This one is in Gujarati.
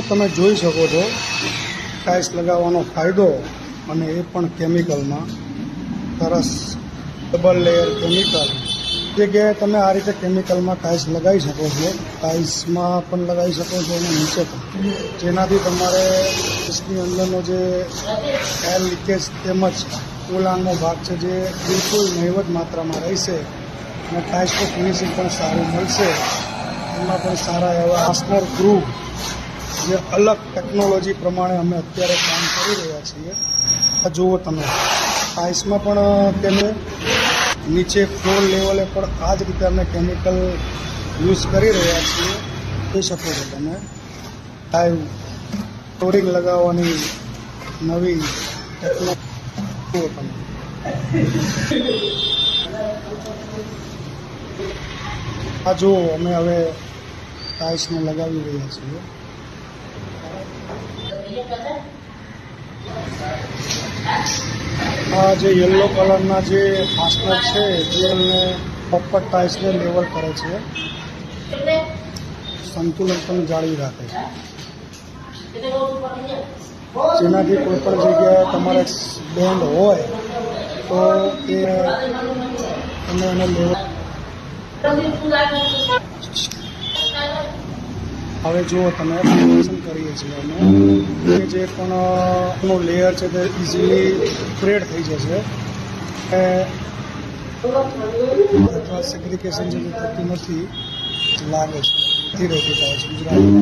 તમે જોઈ શકો છો ટાઇલ્સ લગાવવાનો ફાયદો, અને એ પણ કેમિકલમાં. સરસ ડબલ લેયર કેમિકલ જગ્યાએ તમે આ રીતે કેમિકલમાં ટાઇલ્સ લગાવી શકો છો. ટાઇલ્સમાં પણ લગાવી શકો છો અને નીચે પણ, જેનાથી તમારે ટાઇલ્સની અંદરનો જે એર લીકેજ તેમજ ઓલાનનો ભાગ છે જે બિલકુલ નહીવત માત્રામાં રહેશે, અને ટાઇલ્સનું ફિનિશિંગ પણ સારું મળશે. એમાં પણ સારા એવા ફાસ્ટનર ગ્રુવ, જે અલગ ટેકનોલોજી પ્રમાણે અમે અત્યારે કામ કરી રહ્યા છીએ. આ જુઓ તમે, ટાઇલ્સમાં પણ તેને નીચે ફ્લોર લેવલે પણ આ જ રીતે અમે કેમિકલ યુઝ કરી રહ્યા છીએ. જોઈ શકો છો તમે ટાઇલ ફ્લોરિંગ લગાવવાની નવી ટેકનોલોજી જુઓ તમે. આ જુઓ, અમે હવે ટાઇલ્સને લગાવી રહ્યા છીએ. આ જે યલો કલરના જે ફાસ્ટનર છે જેને પ્રોપર ટાઇલ્સને લેવલ કરે છે, સંતુલન પણ જાળવી રાખે છે, જેનાથી કોઈ પણ જગ્યાએ તમારે બેન્ડ હોય તો એ તમે એને લેવલ. હવે જુઓ તમે, ફિનિશિંગ કરીએ છીએ અમે. એ જે પણ લેયર છે તે ઇઝીલી સ્પ્રેડ થઈ જશે, અથવા સેગ્રિગેશન જે થતી નથી લાગે છે. ધીરે ધીરે ગુજરાતી